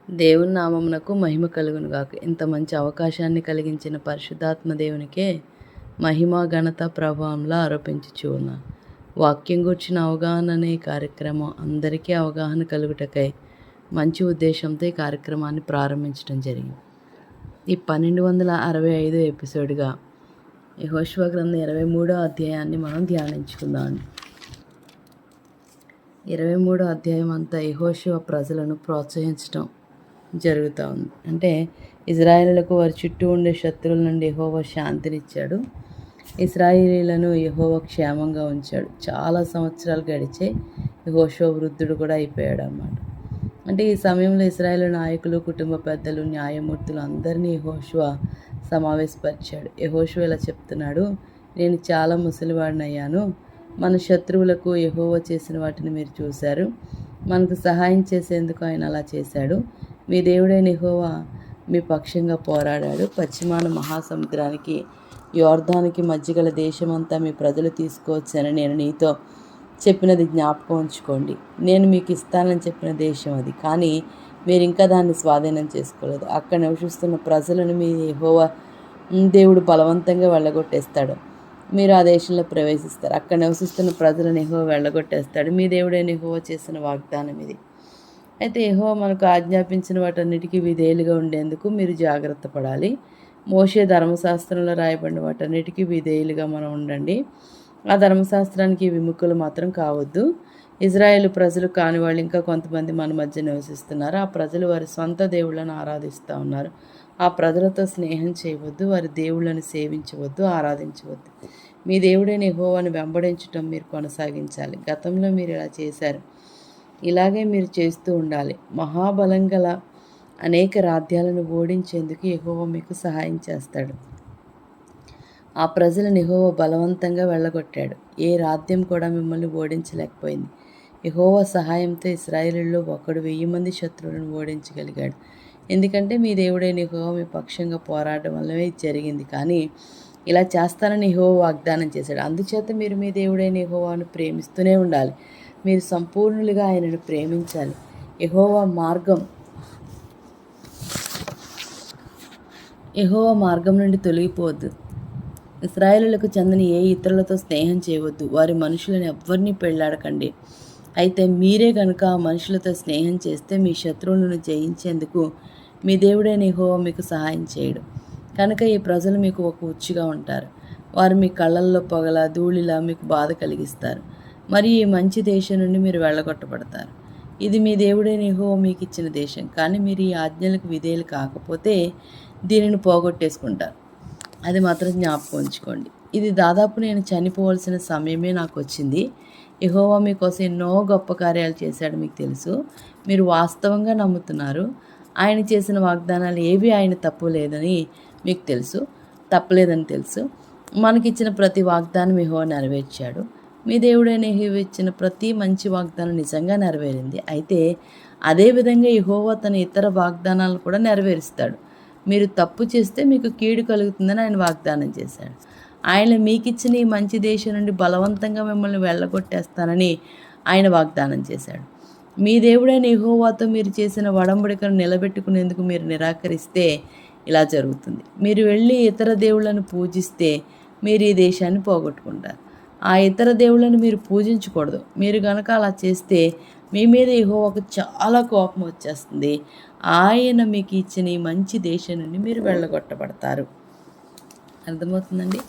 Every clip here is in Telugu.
దేవుని నామమునకు మహిమ కలుగును గాక. ఇంత మంచి అవకాశాన్ని కలిగించిన పరిశుద్ధాత్మ దేవునికే మహిమ, ఘనత, ప్రభావంలా ఆరోపించుచు ఉన్నాను. వాక్యం గూర్చిన అవగాహన అనే ఈ కార్యక్రమం అందరికీ అవగాహన కలుగుటకై మంచి ఉద్దేశంతో ఈ కార్యక్రమాన్ని ప్రారంభించడం జరిగింది. ఈ 1265 ఎపిసోడ్గా యెహోషువ గ్రంథం 23వ అధ్యాయాన్ని మనం ధ్యానించుకుందాం. 23వ అధ్యాయం అంతా యెహోషువ ప్రజలను ప్రోత్సహించడం జరుగుతూ ఉంది. అంటే ఇజ్రాయేలులకు వారి చుట్టూ ఉండే శత్రువుల నుండి యెహోవా శాంతినిచ్చాడు. ఇశ్రాయేలీలను యెహోవా క్షేమంగా ఉంచాడు. చాలా సంవత్సరాలు గడిచే యెహోషువ వృద్ధుడు కూడా అయిపోయాడు అన్నమాట. అంటే ఈ సమయంలో ఇశ్రాయేలు నాయకులు, కుటుంబ పెద్దలు, న్యాయమూర్తులు అందరినీ యెహోషువ సమావేశపరిచాడు. యెహోషువ ఇలా చెప్తున్నాడు, నేను చాలా ముసలివాడినయ్యాను. మన శత్రువులకు యెహోవా చేసిన వాటిని మీరు చూశారు. మనకు సహాయం చేసేందుకు ఆయన అలా చేశాడు. మీ దేవుడైన యెహోవా మీ పక్షంగా పోరాడాడు. పశ్చిమాన మహాసముద్రానికి, యోర్దానికి మధ్యగల దేశమంతా మీ ప్రజలు తీసుకోవచ్చని నేను నీతో చెప్పినది జ్ఞాపకం ఉంచుకోండి. నేను మీకు ఇస్తానని చెప్పిన దేశం అది, కానీ మీరు ఇంకా దాన్ని స్వాధీనం చేసుకోలేదు. అక్కడ నివసిస్తున్న ప్రజలను మీ యెహోవా దేవుడు బలవంతంగా వెళ్ళగొట్టేస్తాడు. మీరు ఆ దేశంలో ప్రవేశిస్తారు. అక్కడ నివసిస్తున్న ప్రజలను యెహోవా వెళ్ళగొట్టేస్తాడు. మీ దేవుడైన యెహోవా చేసిన వాగ్దానం ఇది. అయితే యెహోవా మనకు ఆజ్ఞాపించిన వాటన్నిటికీ విధేయులుగా ఉండేందుకు మీరు జాగ్రత్త పడాలి. మోషే ధర్మశాస్త్రంలో రాయబడిన వాటన్నిటికీ విధేయులుగా మనం ఉండండి. ఆ ధర్మశాస్త్రానికి విముఖులు మాత్రం కావద్దు. ఇజ్రాయేలు ప్రజలు కాని వాళ్ళు ఇంకా కొంతమంది మన మధ్య నివసిస్తున్నారు. ఆ ప్రజలు వారి సొంత దేవుళ్ళను ఆరాధిస్తూ ఉన్నారు. ఆ ప్రజలతో స్నేహం చేయవద్దు. వారి దేవుళ్ళని సేవించవద్దు, ఆరాధించవద్దు. మీ దేవుడైన యెహోవాను వెంబడించటం మీరు కొనసాగించాలి. గతంలో మీరు ఇలా చేశారు, ఇలాగే మీరు చేస్తూ ఉండాలి. మహాబలం గల అనేక రాజ్యాలను ఓడించేందుకు యెహోవా మీకు సహాయం చేస్తాడు. ఆ ప్రజలను యెహోవా బలవంతంగా వెళ్ళగొట్టాడు. ఏ రాజ్యం కూడా మిమ్మల్ని ఓడించలేకపోయింది. యెహోవా సహాయంతో ఇశ్రాయేలులో ఒకడు 1000 మంది శత్రువులను ఓడించగలిగాడు. ఎందుకంటే మీ దేవుడైన యెహోవా మీ పక్షంగా పోరాడడం వల్లనే ఇది జరిగింది. కానీ ఇలా చేస్తానని యెహోవా వాగ్దానం చేశాడు. అందుచేత మీరు మీ దేవుడైన యెహోవాను ప్రేమిస్తూనే ఉండాలి. మీరు సంపూర్ణులుగా ఆయనను ప్రేమించాలి. యెహోవా మార్గం నుండి తొలగిపోవద్దు. ఇశ్రాయేలులకు చెందని ఏ ఇతరులతో స్నేహం చేయవద్దు. వారి మనుషులను ఎవ్వరినీ పెళ్లాడకండి. అయితే మీరే కనుక ఆ మనుషులతో స్నేహం చేస్తే మీ శత్రువులను జయించేందుకు మీ దేవుడైన యెహోవా మీకు సహాయం చేయడు. కనుక ఈ ప్రజలు మీకు ఒక ఉచ్చుగా ఉంటారు. వారు మీ కళ్ళల్లో పొగల, ధూళిలా మీకు బాధ కలిగిస్తారు. మరి ఈ మంచి దేశం నుండి మీరు వెళ్ళగొట్టబడతారు. ఇది మీ దేవుడైన యెహోవా మీకు ఇచ్చిన దేశం. కానీ మీరు ఈ ఆజ్ఞలకు విధేయులు కాకపోతే దీనిని పోగొట్టేసుకుంటారు. అది మాత్రం జ్ఞాపకం ఉంచుకోండి. ఇది దాదాపు నేను చనిపోవలసిన సమయమే నాకు వచ్చింది. యెహోవా మీకోసం ఎన్నో గొప్ప కార్యాలు చేశాడు. మీకు తెలుసు. మీరు వాస్తవంగా నమ్ముతున్నారు. ఆయన చేసిన వాగ్దానాలు ఏవి ఆయన తప్పలేదని మీకు తెలుసు, తప్పలేదని తెలుసు. మనకిచ్చిన ప్రతి వాగ్దానం యెహోవా నెరవేర్చాడు. మీ దేవుడైన యెహోవా ఇచ్చిన ప్రతి మంచి వాగ్దానం నిజంగా నెరవేరింది. అయితే అదేవిధంగా యెహోవా తన ఇతర వాగ్దానాలను కూడా నెరవేరుస్తాడు. మీరు తప్పు చేస్తే మీకు కీడు కలుగుతుందని ఆయన వాగ్దానం చేశాడు. ఆయన మీకిచ్చిన ఈ మంచి దేశం నుండి బలవంతంగా మిమ్మల్ని వెళ్ళగొట్టేస్తానని ఆయన వాగ్దానం చేశాడు. మీ దేవుడైన యెహోవాతో మీరు చేసిన ఒడంబడికను నిలబెట్టుకునేందుకు మీరు నిరాకరిస్తే ఇలా జరుగుతుంది. మీరు వెళ్ళి ఇతర దేవుళ్ళను పూజిస్తే మీరు ఈ దేశాన్ని పోగొట్టుకుంటారు. ఆ ఇతర దేవుళ్ళను మీరు పూజించకూడదు. మీరు కనుక అలా చేస్తే మీ మీద యెహోవాకు చాలా కోపం వచ్చేస్తుంది. ఆయన మీకు ఇచ్చిన ఈ మంచి దేశం నుండి మీరు వెళ్ళగొట్టబడతారు. అర్థమవుతుందండి?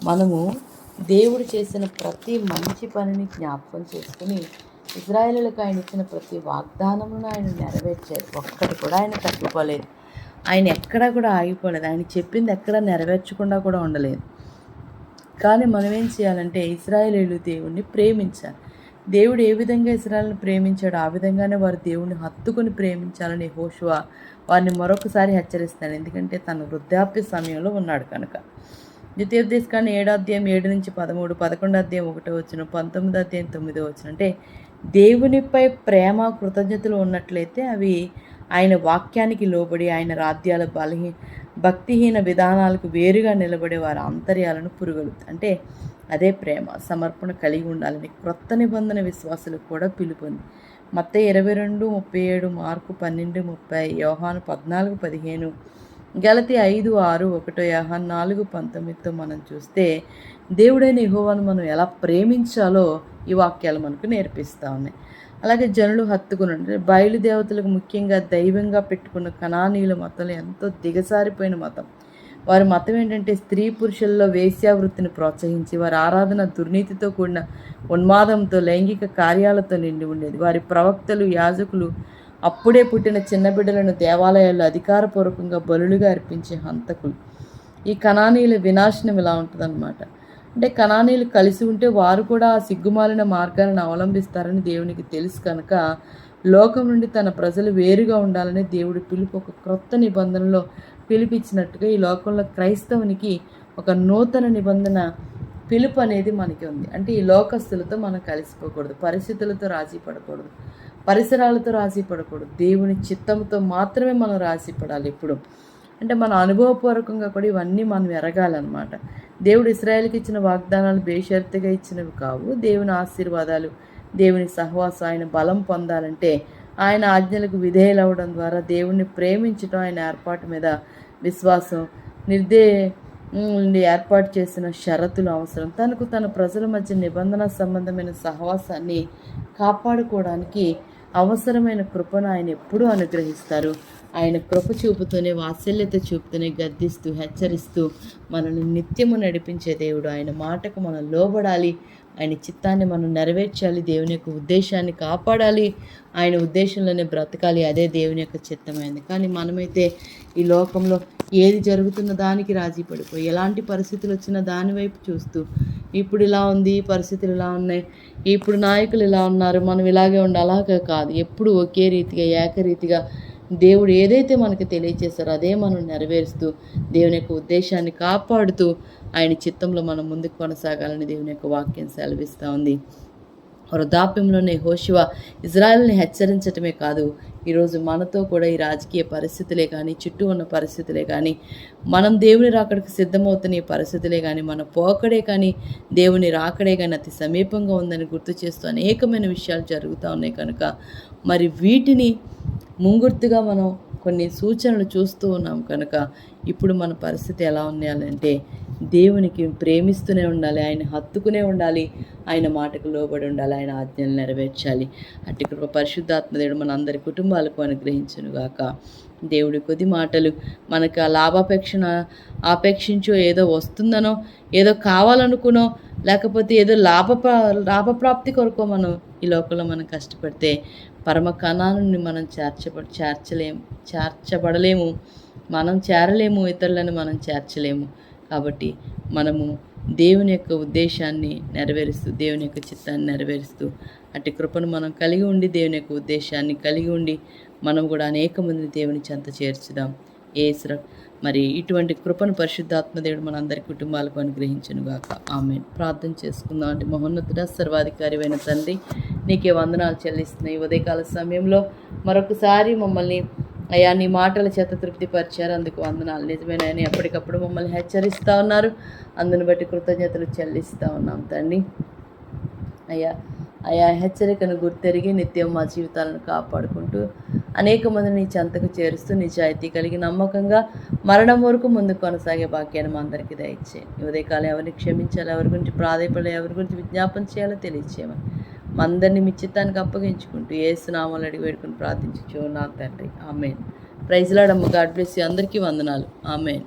మనము దేవుడు చేసిన ప్రతి మంచి పనిని జ్ఞాపకం చేసుకుని ఇశ్రాయేలులకు ఆయన ఇచ్చిన ప్రతి వాగ్దానమును ఆయన నెరవేర్చారు. ఒక్కటి కూడా ఆయన తప్పిపోలేదు. ఆయన ఎక్కడా కూడా ఆగిపోలేదు. ఆయన చెప్పింది ఎక్కడా నెరవేర్చకుండా కూడా ఉండలేదు. కానీ మనం ఏం చేయాలంటే ఇశ్రాయేలీయులు దేవుణ్ణి ప్రేమించాలి. దేవుడు ఏ విధంగా ఇశ్రాయేలును ప్రేమించాడో ఆ విధంగానే వారు దేవుణ్ణి హత్తుకుని ప్రేమించాలని యెహోషువ వారిని మరొకసారి హెచ్చరిస్తాడు. ఎందుకంటే తను వృద్ధాప్య సమయంలో ఉన్నాడు కనుక. ద్వితీయోపదేశకాండం 7వ అధ్యాయం 7 నుంచి 13, 11వ అధ్యాయం 1వ వచనం, 19వ అధ్యాయం 9వ వచనం. అంటే దేవునిపై ప్రేమ, కృతజ్ఞతలు ఉన్నట్లయితే అవి ఆయన వాక్యానికి లోబడి ఆయన రాజ్యాల భక్తిహీన విధానాలకు వేరుగా నిలబడే వారి ఆంతర్యాలను పురుగొలుపుతాయి. అంటే అదే ప్రేమ, సమర్పణ కలిగి ఉండాలని క్రొత్త నిబంధన విశ్వాసులకు కూడా పిలుపుంది. మత్తయి 22:37, మార్కు 12:30, యోహాను 14:15, గలతీ 5:6, 1 యోహాను 4:19తో మనం చూస్తే దేవుడైన యెహోవాను మనం ఎలా ప్రేమించాలో ఈ వాక్యాలు మనకు నేర్పిస్తూ ఉన్నాయి. అలాగే జనులు హత్తుకుని బయలుదేవతలకు ముఖ్యంగా దైవంగా పెట్టుకున్న కనానీయుల మతంలో ఎంతో దిగజారిపోయిన మతం. వారి మతం ఏంటంటే స్త్రీ పురుషుల్లో వేశ్యావృత్తిని ప్రోత్సహించి వారి ఆరాధన దుర్నీతితో కూడిన ఉన్మాదంతో లైంగిక కార్యాలతో నిండి ఉండేది. వారి ప్రవక్తలు యాజకులు అప్పుడే పుట్టిన చిన్న బిడ్డలను దేవాలయాల్లో అధికారపూర్వకంగా బలులుగా అర్పించే హంతకులు. ఈ కనానీయుల వినాశనం ఇలా ఉంటుందన్నమాట. అంటే కనానీయులు కలిసి ఉంటే వారు కూడా ఆ సిగ్గుమాలిన మార్గాలను అవలంబిస్తారని దేవునికి తెలుసు కనుక లోకం నుండి తన ప్రజలు వేరుగా ఉండాలని దేవుడి పిలుపు ఒక క్రొత్త నిబంధనలో పిలిపించినట్టుగా ఈ లోకంలో క్రైస్తవునికి ఒక నూతన నిబంధన పిలుపు అనేది మనకి ఉంది. అంటే ఈ లోకస్తులతో మనం కలిసిపోకూడదు, పరిస్థితులతో రాజీ పడకూడదు, పరిసరాలతో రాజీ పడకూడదు, దేవుని చిత్తంతో మాత్రమే మనం రాజీ పడాలి. ఎప్పుడు అంటే మన అనుభవపూర్వకంగా కూడా ఇవన్నీ మనం ఎరగాలన్నమాట. దేవుడు ఇశ్రాయేలుకి ఇచ్చిన వాగ్దానాలు బేషరతుగా ఇచ్చినవి కావు. దేవుని ఆశీర్వాదాలు, దేవుని సహవాసం, ఆయన బలం పొందాలంటే ఆయన ఆజ్ఞలకు విధేయులవ్వడం ద్వారా దేవుణ్ణి ప్రేమించడం, ఆయన ఏర్పాటు మీద విశ్వాసం, నుండి ఏర్పాటు చేసిన షరతులు అవసరం. తనకు తన ప్రజల మధ్య నిబంధన సంబంధమైన సహవాసాన్ని కాపాడుకోవడానికి అవసరమైన కృపను ఆయన ఎప్పుడూ అనుగ్రహిస్తారు. ఆయన కృప చూపుతూనే, వాత్సల్యత చూపుతూనే గద్దిస్తూ, హెచ్చరిస్తూ మనల్ని నిత్యము నడిపించే దేవుడు. ఆయన మాటకు మనం లోబడాలి, ఆయన చిత్తాన్ని మనం నెరవేర్చాలి, దేవుని యొక్క ఉద్దేశాన్ని కాపాడాలి, ఆయన ఉద్దేశంలోనే బ్రతకాలి. అదే దేవుని యొక్క చిత్తమైంది. కానీ మనమైతే ఈ లోకంలో ఏది జరుగుతున్న దానికి రాజీ పడిపోయి, ఎలాంటి పరిస్థితులు వచ్చినా దాని వైపు చూస్తూ, ఇప్పుడు ఇలా ఉంది, పరిస్థితులు ఇలా ఉన్నాయి, ఇప్పుడు నాయకులు ఇలా ఉన్నారు, మనం ఇలాగే అలాగే కాదు. ఎప్పుడు ఒకే రీతిగా ఏకరీతిగా దేవుడు ఏదైతే మనకు తెలియచేస్తారో అదే మనం నెరవేరుస్తూ దేవుని యొక్క ఉద్దేశాన్ని కాపాడుతూ ఆయన చిత్తంలో మనం ముందుకు కొనసాగాలని దేవుని యొక్క వాక్యం సెలవిస్తూ ఉంది. వృద్ధాప్యంలోనే యెహోషువ ఇజ్రాయెల్ని హెచ్చరించటమే కాదు, ఈరోజు మనతో కూడా ఈ రాజకీయ పరిస్థితులే కానీ, చుట్టూ ఉన్న పరిస్థితులే కానీ, మనం దేవుని రాకడికి సిద్ధమవుతున్న ఈ పరిస్థితులే కానీ, మన పోకడే కానీ దేవుని రాకడే కానీ అతి సమీపంగా ఉందని గుర్తు చేస్తూ అనేకమైన విషయాలు జరుగుతూ ఉన్నాయి కనుక మరి వీటిని ముంగుర్తుగా మనం కొన్ని సూచనలు చూస్తూ ఉన్నాం కనుక ఇప్పుడు మన పరిస్థితి ఎలా ఉండాలంటే దేవునికి ప్రేమిస్తూనే ఉండాలి, ఆయన హత్తుకునే ఉండాలి, ఆయన మాటకు లోబడి ఉండాలి, ఆయన ఆజ్ఞలు నెరవేర్చాలి. అట్టి కృప పరిశుద్ధాత్మదేవుడు మన అందరి కుటుంబాలకు అనుగ్రహించునుగాక. దేవుడి కొద్ది మాటలు మనకు ఆ ఆపేక్షించో, ఏదో వస్తుందనో, ఏదో కావాలనుకునో, లేకపోతే ఏదో లాభప్రాప్తి కొరకో మనం ఈ లోకంలో మనం కష్టపడితే పరమ కణాన్ని మనం చేర్చబడలేము, మనం చేరలేము, ఇతరులను మనం చేర్చలేము. కాబట్టి మనము దేవుని యొక్క ఉద్దేశాన్ని నెరవేరుస్తూ, దేవుని యొక్క చిత్తాన్ని నెరవేరుస్తూ అట్టి కృపను మనం కలిగి ఉండి, దేవుని యొక్క ఉద్దేశాన్ని కలిగి ఉండి మనం కూడా అనేక మందిని దేవుని చెంత చేర్చుదాం. మరి ఇటువంటి కృపను పరిశుద్ధాత్మదేవుడు మనందరి కుటుంబాలకు అనుగ్రహించునుగాక. ఆమేన్. ప్రార్థన చేసుకుందాం. అంటే మహోన్నతుడ, సర్వాధికారి అయిన తండ్రి, నీకే వందనాలు చెల్లిస్తున్నాయి. ఉదయకాల సమయంలో మరొకసారి మమ్మల్ని అయ్యా నీ మాటల చేత తృప్తిపరిచారు, అందుకు వందనాలు. నిజమేనా ఎప్పటికప్పుడు మమ్మల్ని హెచ్చరిస్తూ ఉన్నారు, అందుని బట్టి కృతజ్ఞతలు చెల్లిస్తూ ఉన్నాం తండ్రి. అయా హెచ్చరికను గుర్తెరిగి నిత్యం మా జీవితాలను కాపాడుకుంటూ అనేక మందిని నీ చెంతకు చేరుస్తూ నిజాయితీ కలిగి నమ్మకంగా మరణం వరకు ముందుకు కొనసాగే భాగ్యాన్ని మా అందరికీ దయచే. ఉదయకాలం ఎవరిని క్షమించాలి, ఎవరి గురించి ప్రాధాయపడాలి, ఎవరి గురించి విజ్ఞాపన చేయాలో తెలియచేయమని మా అందరినీ మీ చిత్తానికి అప్పగించుకుంటూ యేసు నామములో అడిగి వేడుకొని ప్రార్థించుచున్నాను తండ్రి. ఆమేన్. ప్రైజ్ లార్డ్ అమ్మ. God bless you. అందరికీ వందనాలు. ఆమేన్.